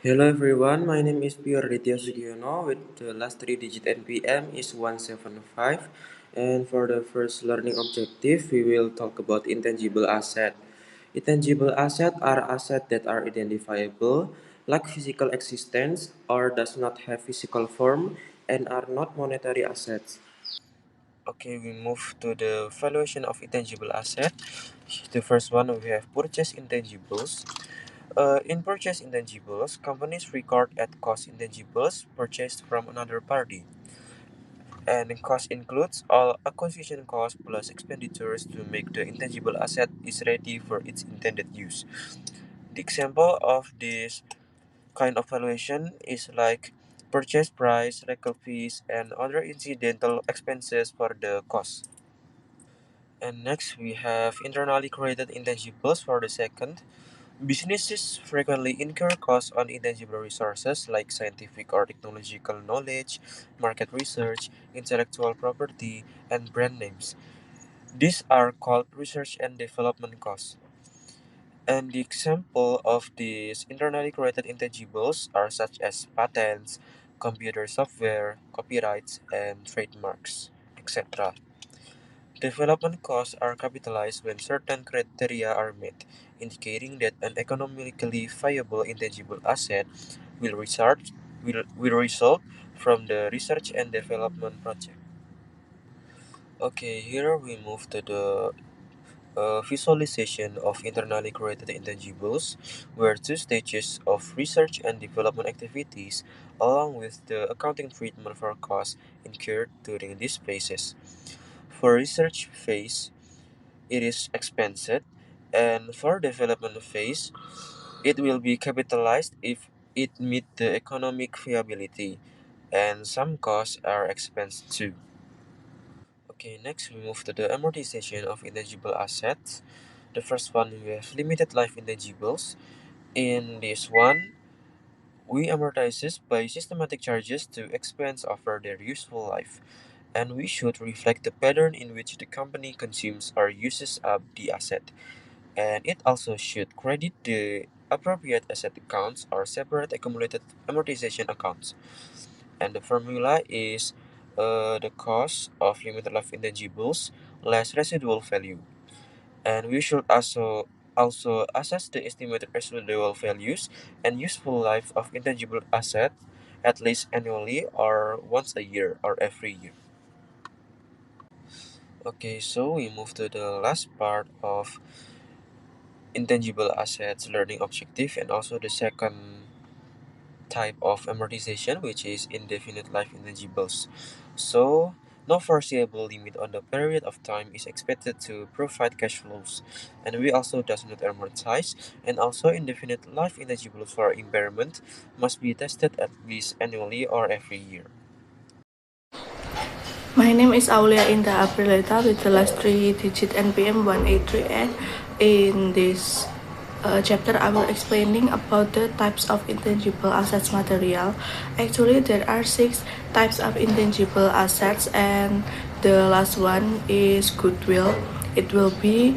Hello everyone, my name is Pure Aditya Sugiono with the last three digit NPM is 175, and for the first learning objective we will talk about intangible asset. Intangible asset are assets that are identifiable, like physical existence or does not have physical form and are not monetary assets. Okay, we move to the valuation of intangible asset. The first one we have purchase intangibles. In purchase intangibles, companies record at cost intangibles purchased from another party, and the cost includes all acquisition costs plus expenditures to make the intangible asset is ready for its intended use. The example of this kind of valuation is like purchase price, legal fees, and other incidental expenses for the cost. And next we have internally created intangibles for the second. Businesses frequently incur costs on intangible resources like scientific or technological knowledge, market research, intellectual property, and brand names. These are called research and development costs. And the example of these internally created intangibles are such as patents, computer software, copyrights, and trademarks, etc. Development costs are capitalized when certain criteria are met, indicating that an economically viable intangible asset will result from the research and development project. Okay, here we move to the visualization of internally created intangibles, where two stages of research and development activities, along with the accounting treatment for costs incurred during these phases. For research phase, it is expensed, and for development phase, it will be capitalized if it meet the economic viability, and some costs are expensed too. Okay, next we move to the amortization of intangible assets. The first one we have limited life intangibles. In this one, we amortizes by systematic charges to expense over their useful life, and we should reflect the pattern in which the company consumes or uses up the asset. And it also should credit the appropriate asset accounts or separate accumulated amortization accounts. And the formula is the cost of limited life intangibles less residual value. And we should also assess the estimated residual values and useful life of intangible asset at least annually or once a year or every year. Okay, so we move to the last part of intangible assets learning objective, and also the second type of amortization, which is indefinite life intangibles. So no foreseeable limit on the period of time is expected to provide cash flows, and we also does not amortize, and also indefinite life intangibles for impairment must be tested at least annually or every year. My name is Aulia Indah Aprileta with the last three digit NPM 1838. In this chapter, I will explaining about the types of intangible assets material. Actually, there are six types of intangible assets, and the last one is goodwill. It will be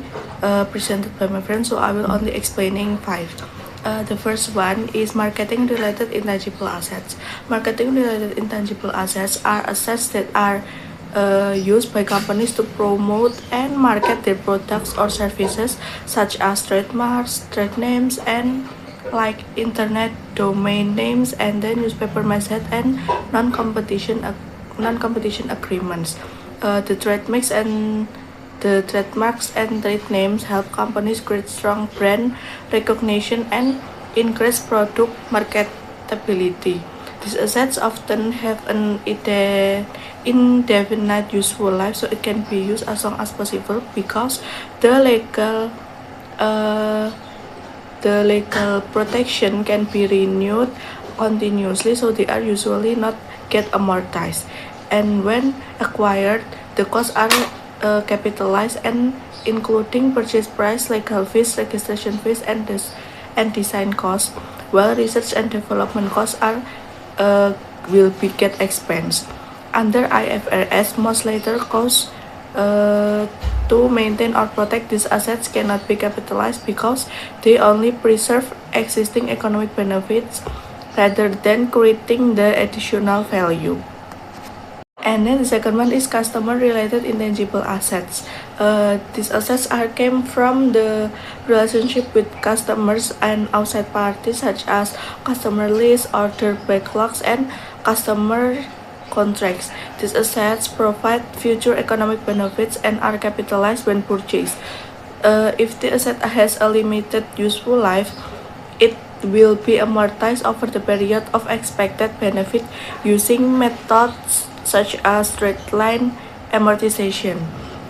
presented by my friend, so I will only explaining five. The first one is marketing related intangible assets. Marketing related intangible assets are assets that are used by companies to promote and market their products or services, such as trademarks, trade names, and like internet domain names, and then newspaper masthead and non-competition agreements. The trademarks and trade names help companies create strong brand recognition and increase product marketability. These assets often have an indefinite useful life, so it can be used as long as possible because the legal uh, the legal protection can be renewed continuously, so they are usually not get amortized. And when acquired, the costs are capitalized and including purchase price, legal fees, registration fees, and design costs, while research and development costs are will be get expense. Under IFRS, most later costs to maintain or protect these assets cannot be capitalized because they only preserve existing economic benefits rather than creating the additional value. And then the second one is customer related intangible assets. These assets are came from the relationship with customers and outside parties such as customer lists, order backlogs, and customer contracts. These assets provide future economic benefits and are capitalized when purchased. If the asset has a limited useful life, it will be amortized over the period of expected benefit using methods such as straight line amortization.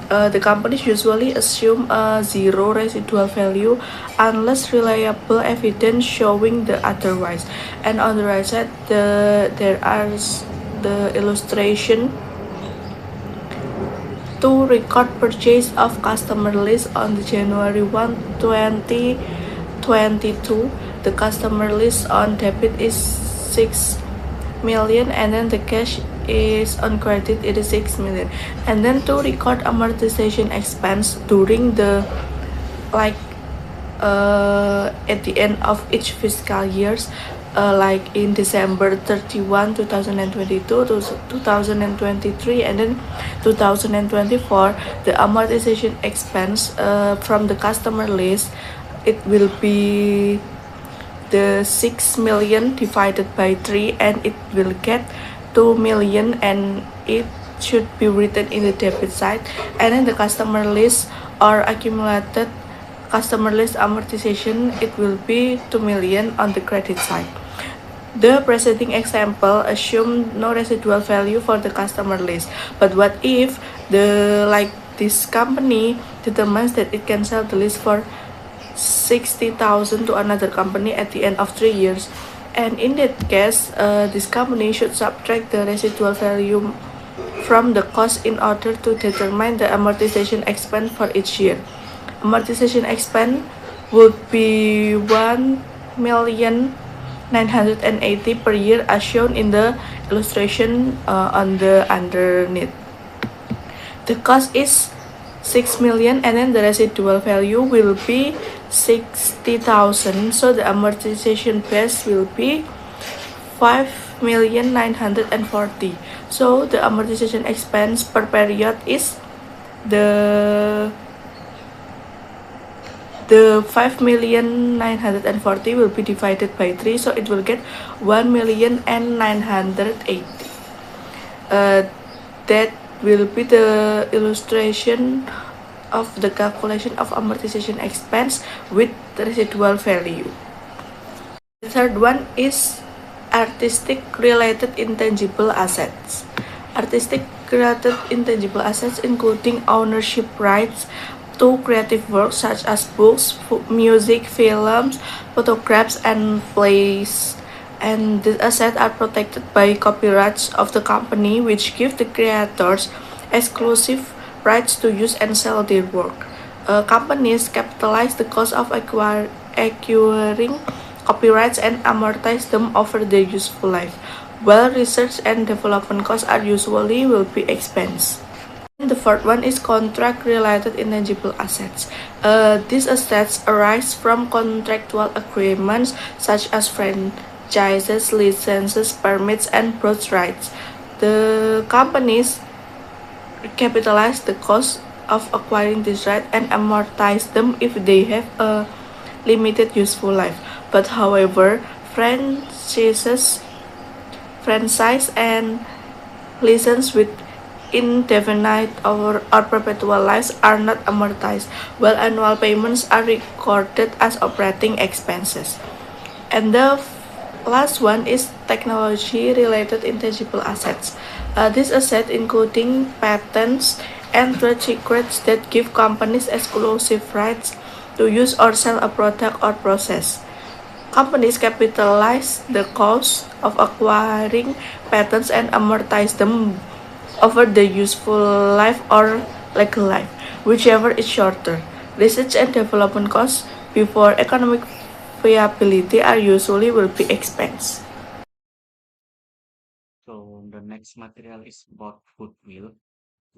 The companies usually assume a zero residual value unless reliable evidence showing the otherwise. And on the right side, there are the illustration to record purchase of customer list on the January 1, 2022. The customer list on debit is 6 million and then the cash is on credit it is 6 million. And then to record amortization expense during the like at the end of each fiscal years, like in December 31, 2022 to 2023, and then 2024, the amortization expense from the customer list, it will be the 6 million divided by 3 and it will get 2 million and it should be written in the debit side. And then the customer list or accumulated customer list amortization, it will be 2 million on the credit side. The preceding example assumed no residual value for the customer list. But what if this company determines that it can sell the list for 60,000 to another company at the end of 3 years? And in that case, this company should subtract the residual value from the cost in order to determine the amortization expense for each year. Amortization expense would be 1,980 per year as shown in the illustration on the underneath. The cost is 6 million and then the residual value will be 60,000, so the amortization base will be 5,940. So the amortization expense per period is the 5,940 will be divided by 3, so it will get 1,980. That will be the illustration of the calculation of amortization expense with the residual value. The third one is artistic related intangible assets. Artistic related intangible assets including ownership rights to creative works such as books, music, films, photographs, and plays. And these assets are protected by copyrights of the company, which give the creators exclusive rights to use and sell their work. Companies capitalize the cost of acquiring copyrights and amortize them over their useful life, while research and development costs are usually will be expense. The fourth one is contract-related intangible assets. These assets arise from contractual agreements such as franchises, licenses, permits, and birthrights. The companies capitalize the cost of acquiring these rights and amortize them if they have a limited useful life. But however, franchise and license with indefinite or perpetual lives are not amortized, while annual payments are recorded as operating expenses. And the last one is technology-related intangible assets. These assets including patents and trade secrets that give companies exclusive rights to use or sell a product or process. Companies capitalize the cost of acquiring patents and amortize them over the useful life or legal life, whichever is shorter. Research and development costs before economic viability are usually will be expense. So the next material is about goodwill.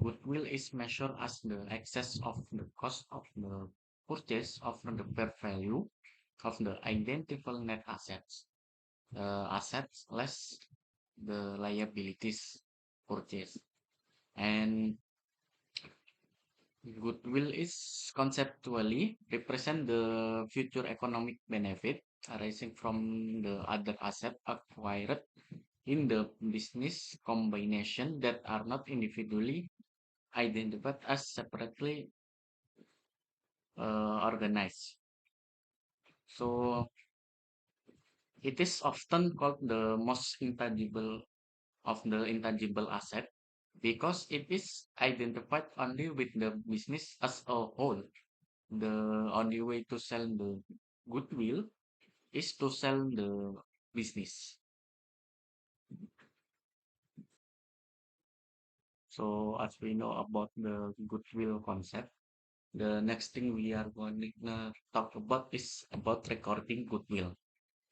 Goodwill is measured as the excess of the cost of the purchase of the fair value of the identifiable net assets. assets less the liabilities purchased. And goodwill is conceptually represent the future economic benefit arising from the other asset acquired in the business combination that are not individually identified as separately organized. So it is often called the most intangible of the intangible asset because it is identified only with the business as a whole. The only way to sell the goodwill is to sell the business. So as we know about the goodwill concept, the next thing we are going to talk about is about recording goodwill.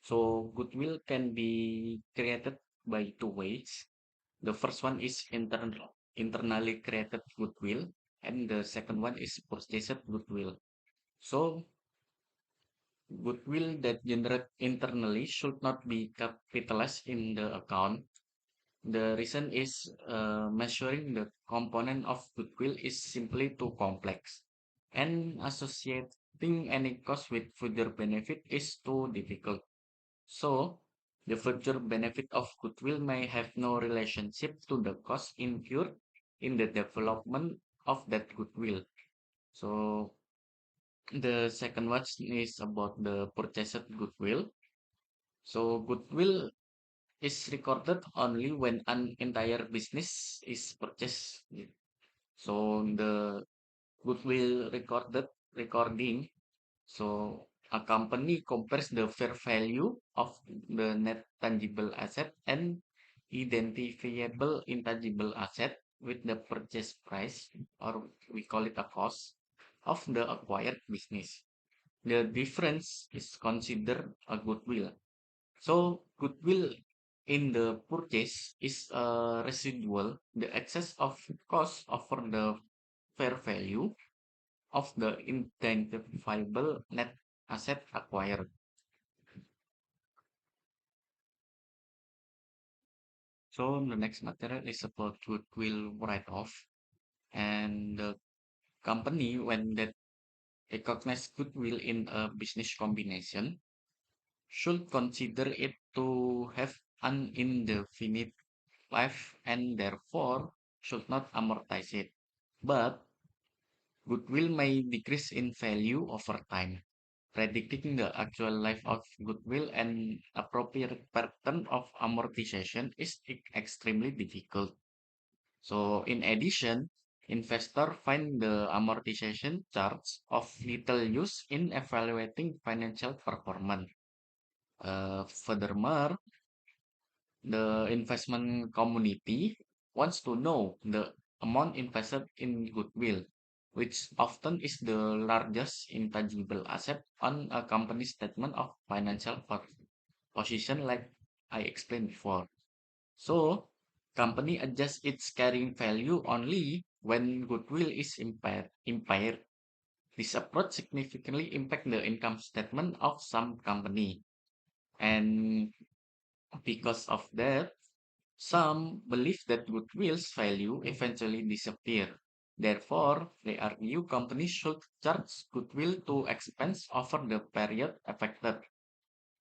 So goodwill can be created by two ways. The first one is internally created goodwill, and the second one is purchased goodwill. So goodwill that generate internally should not be capitalized in the account. The reason is measuring the component of goodwill is simply too complex, and associating any cost with future benefit is too difficult. So, the future benefit of goodwill may have no relationship to the cost incurred in the development of that goodwill. So, the second one is about the purchased goodwill. So, goodwill is recorded only when an entire business is purchased. So the goodwill recording. So a company compares the fair value of the net tangible asset and identifiable intangible asset with the purchase price, or we call it a cost, of the acquired business. The difference is considered a goodwill. So goodwill in the purchase is a residual, the excess of cost over the fair value of the identifiable net asset acquired. So the next material is about goodwill write-off, and the company when that recognize goodwill in a business combination should consider it to have an indefinite life and therefore should not amortize it. But goodwill may decrease in value over time. Predicting the actual life of goodwill and appropriate pattern of amortization is extremely difficult. So, in addition, investors find the amortization charge of little use in evaluating financial performance. Furthermore, the investment community wants to know the amount invested in goodwill, which often is the largest intangible asset on a company's statement of financial position, like I explained before. So, company adjusts its carrying value only when goodwill is impaired. This approach significantly impact the income statement of some company, and because of that, some believe that goodwill's value eventually disappear. Therefore, they argue companies should charge goodwill to expense over the period affected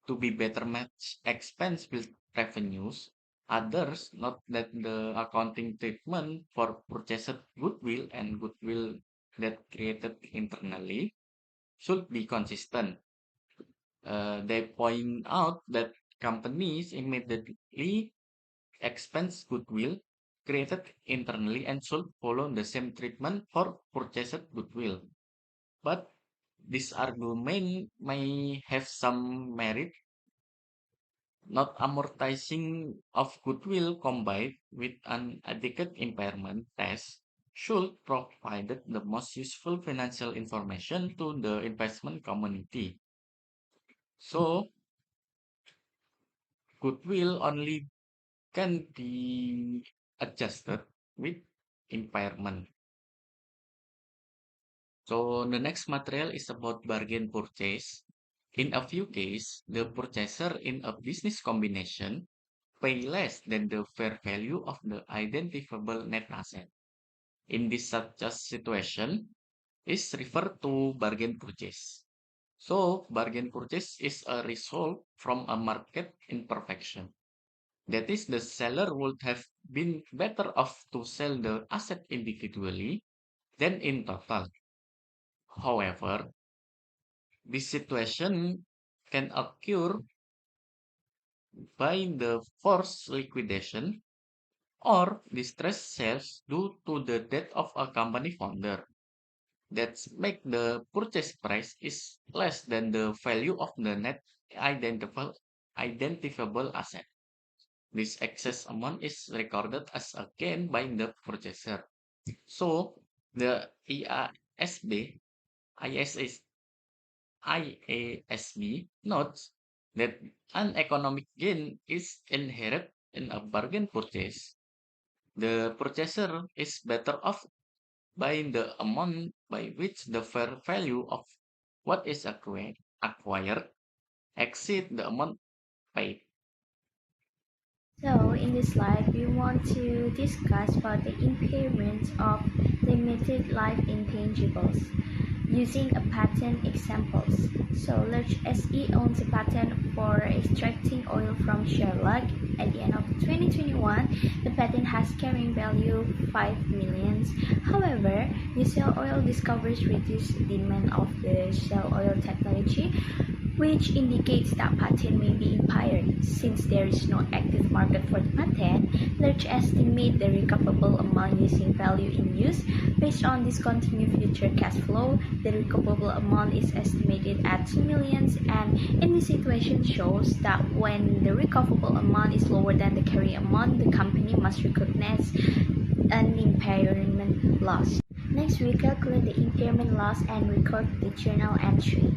to be better match expense with revenues. Others note that the accounting treatment for purchased goodwill and goodwill that created internally should be consistent. They point out that companies immediately expense goodwill created internally and should follow the same treatment for purchased goodwill. But this argument may have some merit. Not amortizing of goodwill combined with an adequate impairment test should provide the most useful financial information to the investment community. So, goodwill only can be adjusted with impairment. So the next material is about bargain purchase. In a few cases, the purchaser in a business combination pay less than the fair value of the identifiable net asset. In this such a situation is referred to bargain purchase. So, bargain purchase is a result from a market imperfection. That is, the seller would have been better off to sell the asset individually than in total. However, this situation can occur by the forced liquidation or distressed sales due to the death of a company founder. That make the purchase price is less than the value of the net identifiable asset. This excess amount is recorded as a gain by the purchaser. So the IASB, IASB notes that an economic gain is inherent in a bargain purchase. The purchaser is better off by the amount by which the fair value of what is acquired exceed the amount paid. So in this slide, we want to discuss about the impairment of limited life intangibles using a patent examples. So Large SE owns a patent for extracting oil from Sherlock. At the end of 2021, the patent has carrying value 5 million. However, the Shell Oil discovers reduced demand of the Shell Oil technology, which indicates that patent may be impaired. Since there is no active market for the patent, let's estimate the recoverable amount using value in use. Based on discontinued future cash flow, the recoverable amount is estimated at 2 million, and in this situation shows that when the recoverable amount is lower than the carrying amount, the company must recognize an impairment loss. Next, we calculate the impairment loss and record the journal entry.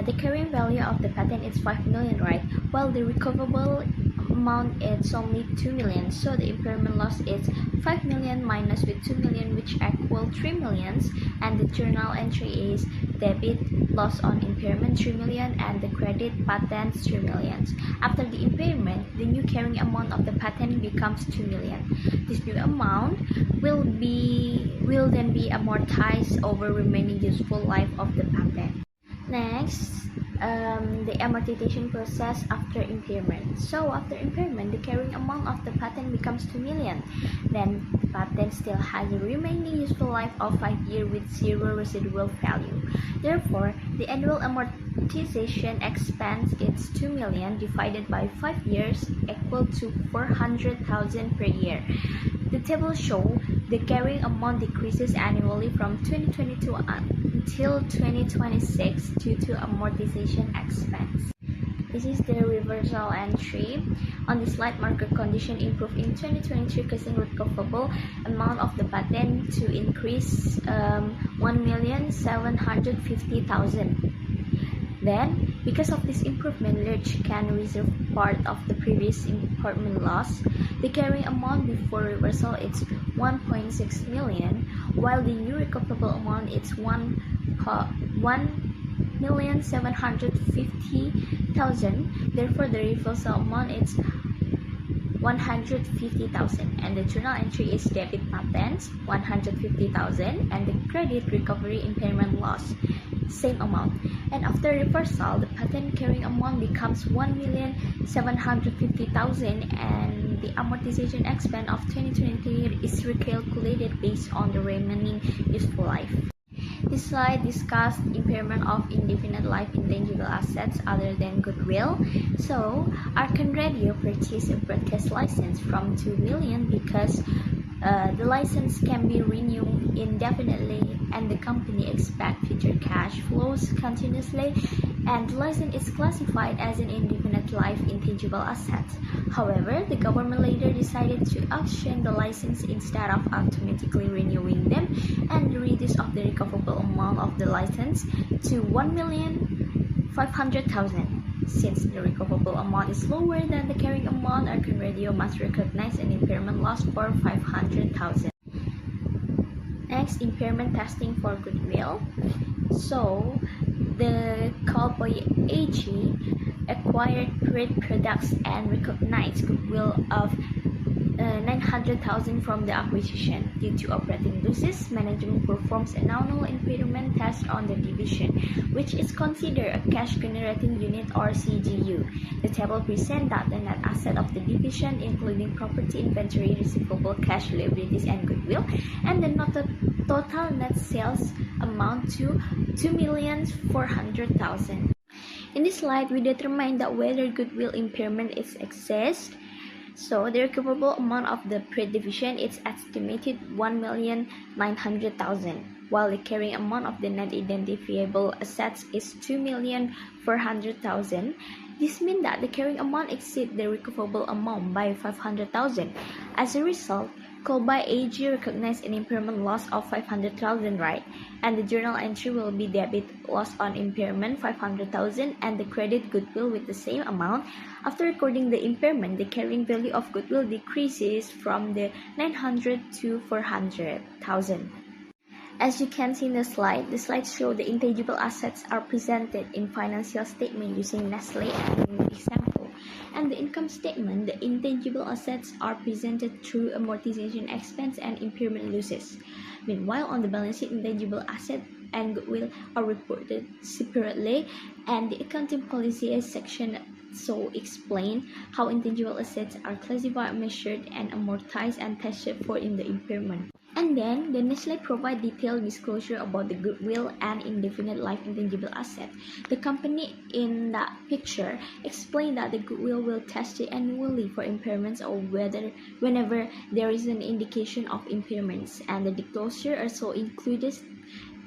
The carrying value of the patent is 5 million, right? While the recoverable amount is only 2 million. So the impairment loss is 5 million minus with 2 million, which equal 3 millions. And the journal entry is debit loss on impairment 3 million and the credit patent 3 millions. After the impairment, the new carrying amount of the patent becomes 2 million. This new amount will then be amortized over remaining useful life of the patent. Next, the amortization process after impairment. So after impairment, the carrying amount of the patent becomes 2 million. Then the patent still has a remaining useful life of 5 years with zero residual value. Therefore, the annual amortization expense is 2 million divided by 5 years equal to 400,000 per year. The table shows the carrying amount decreases annually from 2022 until 2026 due to amortization expense. This is the reversal entry. On the slide, market condition improved in 2023, causing recoverable amount of the patent to increase 1,750,000. Then, because of this improvement, Lerch can reserve part of the previous impairment loss. The carrying amount before reversal is 1.6 million, while the new recoverable amount is 1,750,000. Therefore, the reversal amount is 150,000, and the journal entry is debit patents 150,000 and the credit recovery impairment loss same amount. And after reversal, the patent carrying amount becomes 1,750,000 and the amortization expense of 2023 is recalculated based on the remaining useful life. This slide discussed impairment of indefinite life intangible assets other than goodwill. So, Arkan Radio purchased a broadcast license from 2 million because the license can be renewed indefinitely and the company expects future cash flows continuously, and the license is classified as an indefinite life intangible asset. However, the government later decided to auction the license instead of automatically renewing them and reduce of the recoverable amount of the license to 1,500,000. Since the recoverable amount is lower than the carrying amount, Arkan Radio must recognize an impairment loss for 500,000. Next, impairment testing for goodwill. So, the Cowboy AG acquired great products and recognized goodwill of 900,000 from the acquisition. Due to operating losses, management performs an annual impairment test on the division, which is considered a cash generating unit or CGU. The table presents that the net asset of the division, including property, inventory, receivable, cash, liabilities, and goodwill, and the total net sales amount to 2,400,000. In this slide, we determine that whether goodwill impairment is excess. So the recoverable amount of the pre-division is estimated 1,900,000, while the carrying amount of the net identifiable assets is 2,400,000. This means that the carrying amount exceeds the recoverable amount by 500,000. As a result, Cowboy AG recognized an impairment loss of 500,000, right? And the journal entry will be debit loss on impairment 500,000 and the credit goodwill with the same amount. After recording the impairment, the carrying value of goodwill decreases from the 900 to 400,000. As you can see in the slide shows the intangible assets are presented in financial statement using Nestle and example. And the income statement, the intangible assets are presented through amortization expense and impairment losses. Meanwhile, on the balance sheet, intangible asset and goodwill are reported separately, and the accounting policy section so explain how intangible assets are classified, measured, and amortized and tested for in the impairment. And then, the Nestle provide detailed disclosure about the goodwill and indefinite life intangible asset. The company in that picture explained that the goodwill will test it annually for impairments or whenever there is an indication of impairments. And the disclosure also includes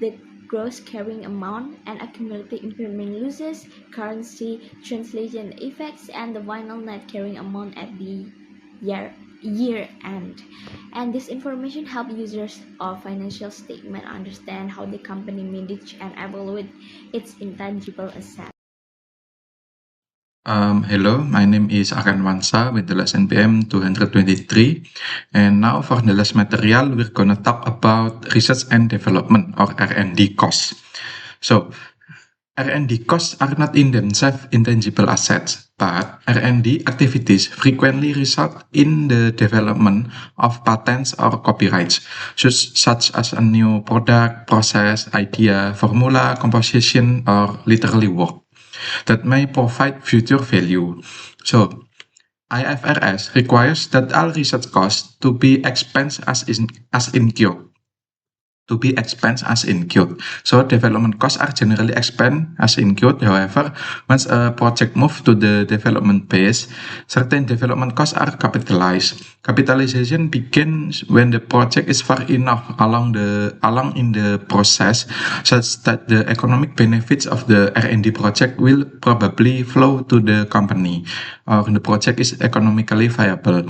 the gross carrying amount and accumulated impairment losses, currency translation effects, and the final net carrying amount at the year end. And this information help users of financial statement understand how the company manage and evaluate its intangible assets. Hello, my name is Akan Wansa with the lesson NPM 223, and now for the last material we're gonna talk about research and development or R&D costs. So R&D costs are not in themselves intangible assets, but R&D activities frequently result in the development of patents or copyrights, such as a new product, process, idea, formula, composition, or literally work that may provide future value. So IFRS requires that all research costs to be expensed as incurred. So development costs are generally expensed as incurred. However, once a project moves to the development phase, certain development costs are capitalized. Capitalization begins when the project is far enough along in the process, such that the economic benefits of the R&D project will probably flow to the company, or the project is economically viable.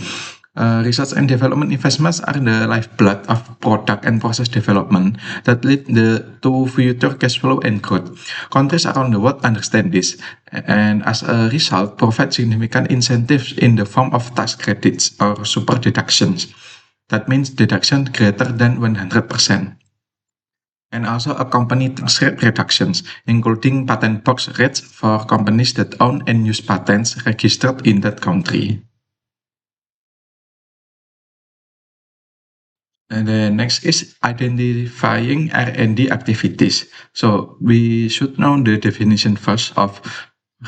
Research and development investments are the lifeblood of product and process development that lead to future cash flow and growth. Countries around the world understand this, and as a result, provide significant incentives in the form of tax credits or super deductions. That means deduction greater than 100%. And also accompany tax rate reductions, including patent box rates for companies that own and use patents registered in that country. And the next is identifying R&D activities. So we should know the definition first of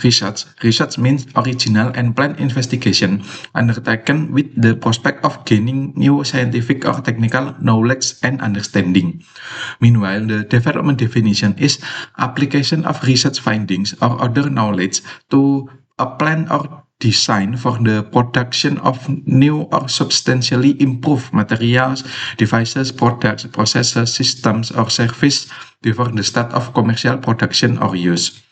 research. Research means original and planned investigation undertaken with the prospect of gaining new scientific or technical knowledge and understanding. Meanwhile, the development definition is application of research findings or other knowledge to a plan or design for the production of new or substantially improved materials, devices, products, processes, systems, or service before the start of commercial production or use.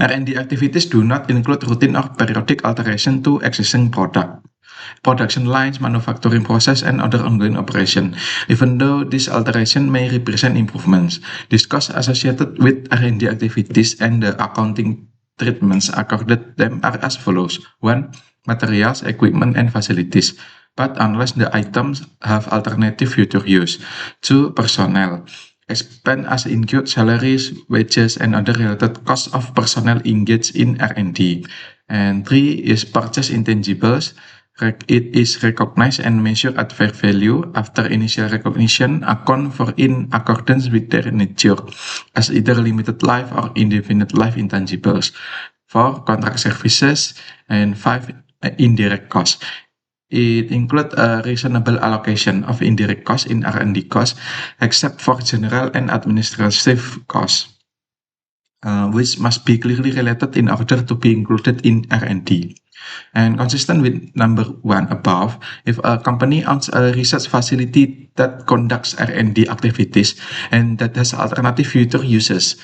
R&D activities do not include routine or periodic alteration to existing production lines, manufacturing process, and other ongoing operation. Even though this alteration may represent improvements, these costs associated with R&D activities and the accounting treatments accorded them are as follows. 1. Materials, equipment, and facilities, but unless the items have alternative future use. 2. Personnel. Expense as include salaries, wages, and other related costs of personnel engaged in R&D. And 3 is purchase intangibles. It is recognized and measured at fair value after initial recognition, account for in accordance with their nature as either limited life or indefinite life intangibles. 4 contract services, and 5 indirect costs. It includes a reasonable allocation of indirect costs in R&D costs, except for general and administrative costs, which must be clearly related in order to be included in R&D. And consistent with number 1 above, if a company owns a research facility that conducts R&D activities and that has alternative future uses,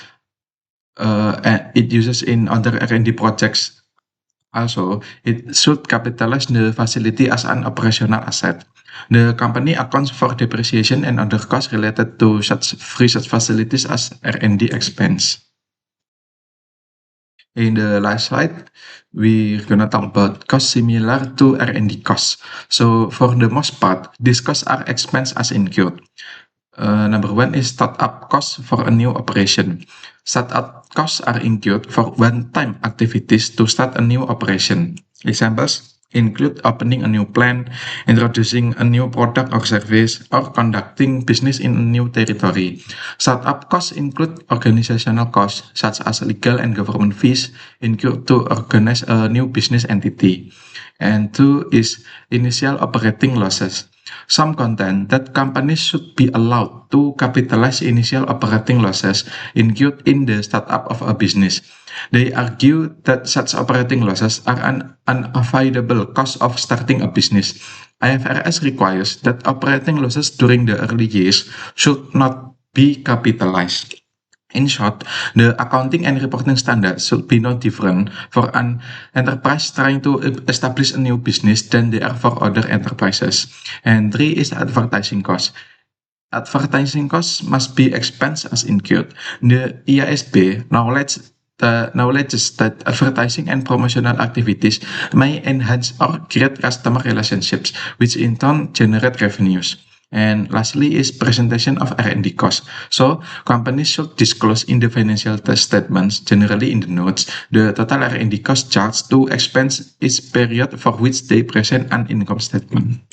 and it uses in other R&D projects. Also, it should capitalize the facility as an operational asset. The company accounts for depreciation and other costs related to such research facilities as R&D expense. In the last slide, we're gonna talk about costs similar to R&D costs. So for the most part, these costs are expense as incurred. Number 1 is startup costs for a new operation. Startup costs are incurred for one-time activities to start a new operation. Examples include opening a new plant, introducing a new product or service, or conducting business in a new territory. Startup costs include organizational costs, such as legal and government fees incurred to organize a new business entity. And 2 is initial operating losses. Some contend that companies should be allowed to capitalize initial operating losses incurred in the startup of a business. They argue that such operating losses are an unavoidable cost of starting a business. IFRS requires that operating losses during the early years should not be capitalized. In short, the accounting and reporting standards should be no different for an enterprise trying to establish a new business than they are for other enterprises. And 3 is advertising costs. Advertising costs must be expensed as incurred. The IASB acknowledges that advertising and promotional activities may enhance or create customer relationships, which in turn generate revenues. And lastly is presentation of R&D costs. So companies should disclose in the financial statements, generally in the notes, the total R&D cost charged to expense each period for which they present an income statement.